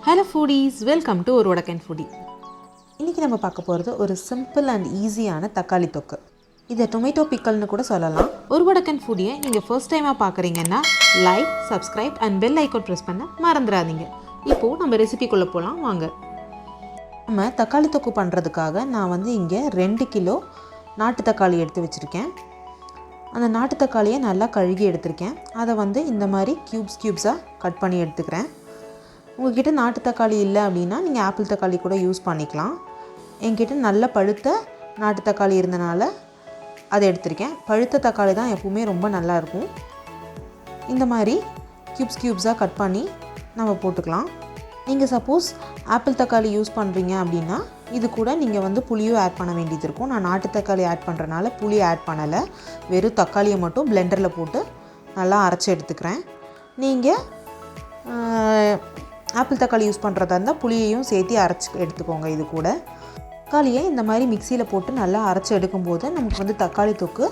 Hello foodies, welcome to ஒரு வடக்கன் foodie. இன்னைக்கு நம்ம பார்க்க போறது ஒரு சிம்பிள் அண்ட் ஈஸியான தக்காளி தொக்கு. இத டொமேட்டோ பிக்கல்னு கூட சொல்லலாம். ஒரு வடக்கன் foodie நீங்க ஃபர்ஸ்ட் டைமா பார்க்கறீங்கன்னா like, subscribe and bell icon press பண்ண மறந்துடாதீங்க. இப்போ நம்ம ரெசிபிக்குள்ள போலாம் வாங்க. நம்ம தக்காளி தொக்கு பண்றதுக்காக நான் இங்க 2 கிலோ நாட்டு தக்காளி எடுத்து வச்சிருக்கேன். அந்த நாட்டு தக்காளியை நல்லா கழுகி எடுத்துர்க்கேன். அதை இந்த மாதிரி கியூப்ஸா கட் பண்ணி எடுத்துக்கிறேன். உங்ககிட்ட நாட்டு தக்காளி இல்லை அப்படின்னா நீங்கள் ஆப்பிள் தக்காளி கூட யூஸ் பண்ணிக்கலாம். என்கிட்ட நல்ல பழுத்த நாட்டு தக்காளி இருந்தனால அதை எடுத்திருக்கேன். பழுத்த தக்காளி தான் எப்பவுமே ரொம்ப நல்லாயிருக்கும். இந்த மாதிரி கியூப்ஸாக கட் பண்ணி நம்ம போட்டுக்கலாம். நீங்கள் சப்போஸ் ஆப்பிள் தக்காளி யூஸ் பண்ணுறீங்க அப்படின்னா இது கூட நீங்கள் புளியும் ஆட் பண்ண வேண்டியது இருக்கும். நான் நாட்டு தக்காளி ஆட் பண்ணுறனால புளி ஆட் பண்ணலை. வெறும் தக்காளியை மட்டும் பிளெண்டரில் போட்டு நல்லா அரைச்சி எடுத்துக்கிறேன். நீங்கள் ஆப்பிள் தக்காளி யூஸ் பண்ணுறதா இருந்தால் புளியையும் சேர்த்து அரைச்சி எடுத்துக்கோங்க. இது கூட தக்காளியை இந்த மாதிரி மிக்சியில் போட்டு நல்லா அரைச்சி எடுக்கும்போது நமக்கு தக்காளி தொக்கு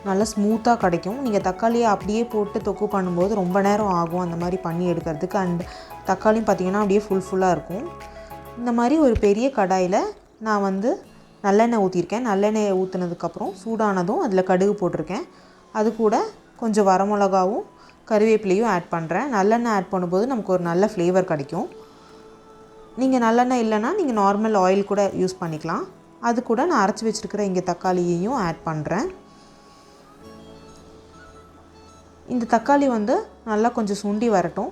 நல்லா ஸ்மூத்தாக கிடைக்கும். நீங்கள் தக்காளியை அப்படியே போட்டு தொக்கு பண்ணும்போது ரொம்ப நேரம் ஆகும் அந்த மாதிரி பண்ணி எடுக்கிறதுக்கு. அண்ட் தக்காளியும் பார்த்திங்கன்னா அப்படியே ஃபுல்லாக இருக்கும். இந்த மாதிரி ஒரு பெரிய கடாயில் நான் நல்லெண்ணெய் ஊற்றிருக்கேன். நல்லெண்ணெயை ஊற்றினதுக்கப்புறம் சூடானதும் அதில் கடுகு போட்டிருக்கேன். அது கூட கொஞ்சம் வரமிளகாவும் கறிவேப்பிலையும் ஆட் பண்ணுறேன். நல்லெண்ணெய் ஆட் பண்ணும்போது நமக்கு ஒரு நல்ல ஃப்ளேவர் கிடைக்கும். நீங்கள் நல்லெண்ணெய் இல்லைன்னா நீங்கள் நார்மல் ஆயில் கூட யூஸ் பண்ணிக்கலாம். அது கூட நான் அரைச்சி வச்சுருக்கிற இங்கே தக்காளியையும் ஆட் பண்ணுறேன். இந்த தக்காளி நல்லா கொஞ்சம் சுண்டி வரட்டும்.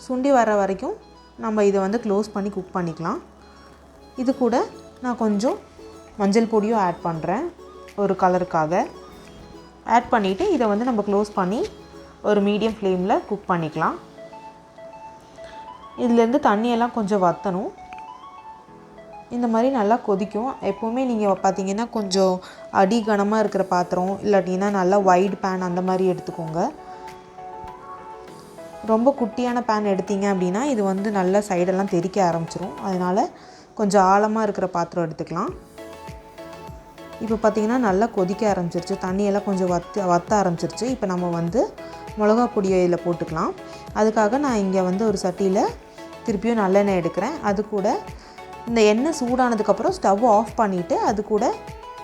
சுண்டி வர வரைக்கும் நம்ம இதை க்ளோஸ் பண்ணி குக் பண்ணிக்கலாம். இது கூட நான் கொஞ்சம் மஞ்சள் பொடியும் ஆட் பண்ணுறேன் ஒரு கலருக்காக. ஆட் பண்ணிவிட்டு இதை நம்ம க்ளோஸ் பண்ணி ஒரு மீடியம் ஃப்ளேமில் குக் பண்ணிக்கலாம். இதுலேருந்து தண்ணியெல்லாம் கொஞ்சம் வற்றணும். இந்த மாதிரி நல்லா கொதிக்கும். எப்போவுமே நீங்கள் பார்த்திங்கன்னா கொஞ்சம் அடி கனமாக இருக்கிற பாத்திரம் இல்லாட்டினா நல்லா வைட் பேன் அந்த மாதிரி எடுத்துக்கோங்க. ரொம்ப குட்டியான பேன் எடுத்தீங்க அப்படின்னா இது நல்லா சைடெல்லாம் தெறிக்க ஆரம்பிச்சிரும். அதனால் கொஞ்சம் ஆழமாக இருக்கிற பாத்திரம் எடுத்துக்கலாம். இப்போ பார்த்திங்கன்னா நல்லா கொதிக்க ஆரம்பிச்சிருச்சு. தண்ணியெல்லாம் கொஞ்சம் வற்ற ஆரம்பிச்சிருச்சு. இப்போ நம்ம மிளகா பொடியை இதில் போட்டுக்கலாம். அதுக்காக நான் இங்கே ஒரு சட்டியில் திருப்பியும் நல்லெண்ணெய் எடுக்கிறேன். அது கூட இந்த எண்ணெய் சூடானதுக்கப்புறம் ஸ்டவ் ஆஃப் பண்ணிவிட்டு அது கூட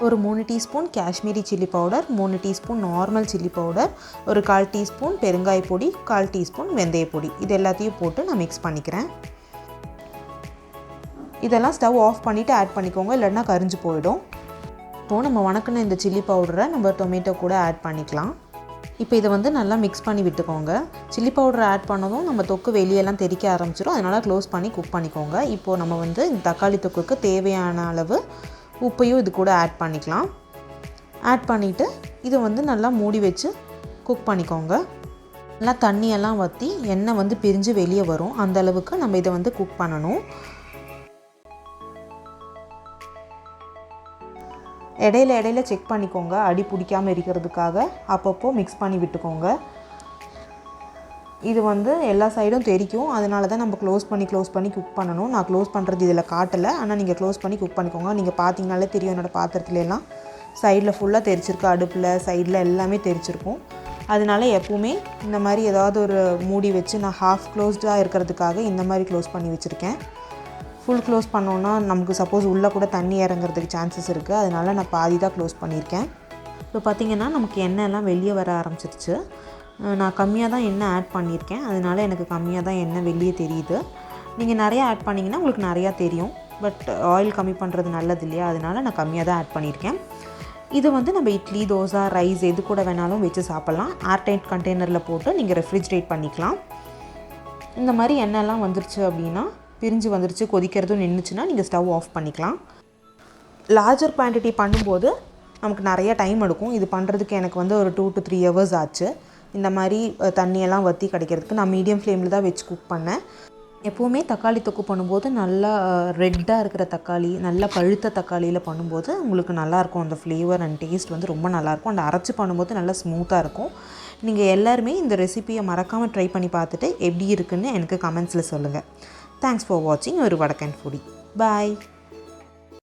ஒரு 3 teaspoon Kashmiri chilli powder, 3 teaspoon normal chilli powder, ஒரு 1/4 டீஸ்பூன் பெருங்காய பொடி, 1/4 டீஸ்பூன் வெந்தய பொடி, இது எல்லாத்தையும் போட்டு நான் மிக்ஸ் பண்ணிக்கிறேன். இதெல்லாம் ஸ்டவ் ஆஃப் பண்ணிவிட்டு ஆட் பண்ணிக்கோங்க, இல்லைன்னா கரிஞ்சு போயிடும். இப்போது நம்ம வணக்கின இந்த சில்லி பவுடரை நம்ம டொமேட்டோ கூட ஆட் பண்ணிக்கலாம். இப்போ இதை நல்லா மிக்ஸ் பண்ணி விட்டுக்கோங்க. சில்லி பவுடர் ஆட் பண்ணதும் நம்ம தொக்கு வெளியெல்லாம் தெறிக்க ஆரம்பிச்சிடும். அதனால் க்ளோஸ் பண்ணி குக் பண்ணிக்கோங்க. இப்போது நம்ம இந்த தக்காளி தொக்குக்கு தேவையான அளவு உப்பையும் இது கூட ஆட் பண்ணிக்கலாம். ஆட் பண்ணிவிட்டு இதை நல்லா மூடி வச்சு குக் பண்ணிக்கோங்க. நல்லா தண்ணியெல்லாம் வற்றி எண்ணெய் பிரிஞ்சு வெளியே வரும். அந்த அளவுக்கு நம்ம இதை குக் பண்ணணும். இடையில செக் பண்ணிக்கோங்க, அடி பிடிக்காமல் இருக்கிறதுக்காக அப்பப்போ மிக்ஸ் பண்ணி விட்டுக்கோங்க. இது எல்லா சைடும் தெரிக்கும். அதனால தான் நம்ம க்ளோஸ் பண்ணி குக் பண்ணணும். நான் க்ளோஸ் பண்ணுறது இதில் காட்டலை, ஆனால் நீங்கள் க்ளோஸ் பண்ணி குக் பண்ணிக்கோங்க. நீங்கள் பார்த்தீங்கனாலே தெரியும், என்னோடய பாத்திரத்துலலாம் சைடில் ஃபுல்லாக தெரிச்சிருக்கு, அடுப்பில் சைடில் எல்லாமே தெரிச்சிருக்கும். அதனால எப்போவுமே இந்த மாதிரி ஏதாவது ஒரு மூடி வச்சு நான் ஹாஃப் க்ளோஸ்டாக இருக்கிறதுக்காக இந்த மாதிரி க்ளோஸ் பண்ணி வச்சுருக்கேன். ஃபுல் க்ளோஸ் பண்ணோன்னா நமக்கு சப்போஸ் உள்ளே கூட தண்ணி இறங்குறதுக்கு சான்சஸ் இருக்குது. அதனால் நான் பாதி தான் க்ளோஸ் பண்ணியிருக்கேன். இப்போ பார்த்திங்கன்னா நமக்கு எண்ணெய்லாம் வெளியே வர ஆரம்பிச்சிருச்சு. நான் கம்மியாக தான் எண்ணெய் ஆட் பண்ணியிருக்கேன். அதனால் எனக்கு கம்மியாக தான் எண்ணெய் வெளியே தெரியுது. நீங்கள் நிறையா ஆட் பண்ணிங்கன்னா உங்களுக்கு நிறையா தெரியும். பட் ஆயில் கம்மி பண்ணுறது நல்லது இல்லையா, அதனால் நான் கம்மியாக தான் ஆட் பண்ணியிருக்கேன். இது நம்ம இட்லி, தோசை, ரைஸ் எது கூட வேணாலும் வச்சு சாப்பிட்லாம். ஏர்டைட் கண்டெய்னரில் போட்டு நீங்கள் ரெஃப்ரிஜரேட் பண்ணிக்கலாம். இந்த மாதிரி எண்ணெய்லாம் வந்துருச்சு அப்படின்னா, பிரிஞ்சு வந்துருச்சு, கொதிக்கிறதும் நின்றுச்சுன்னா நீங்கள் ஸ்டவ் ஆஃப் பண்ணிக்கலாம். லார்ஜர் குவான்டிட்டி பண்ணும்போது நமக்கு நிறைய டைம் எடுக்கும். இது பண்ணுறதுக்கு எனக்கு ஒரு 2 to 3 hours ஆச்சு. இந்த மாதிரி தண்ணியெல்லாம் வற்றி கிடைக்கிறதுக்கு நான் மீடியம் ஃப்ளேமில் தான் வச்சு குக் பண்ணேன். எப்போவுமே தக்காளி தொக்கு பண்ணும்போது நல்லா ரெட்டாக இருக்கிற தக்காளி, நல்லா பழுத்த தக்காளியில் பண்ணும்போது உங்களுக்கு நல்லாயிருக்கும். அந்த ஃப்ளேவர் அண்ட் டேஸ்ட் ரொம்ப நல்லாயிருக்கும். அந்த அரைச்சி பண்ணும்போது நல்லா ஸ்மூத்தாக இருக்கும். நீங்கள் எல்லாருமே இந்த ரெசிபியை மறக்காமல் ட்ரை பண்ணி பார்த்துட்டு எப்படி இருக்குன்னு எனக்கு கமெண்ட்ஸில் சொல்லுங்கள். Thanks for watching ஒரு வடக்கன் foodie. Bye.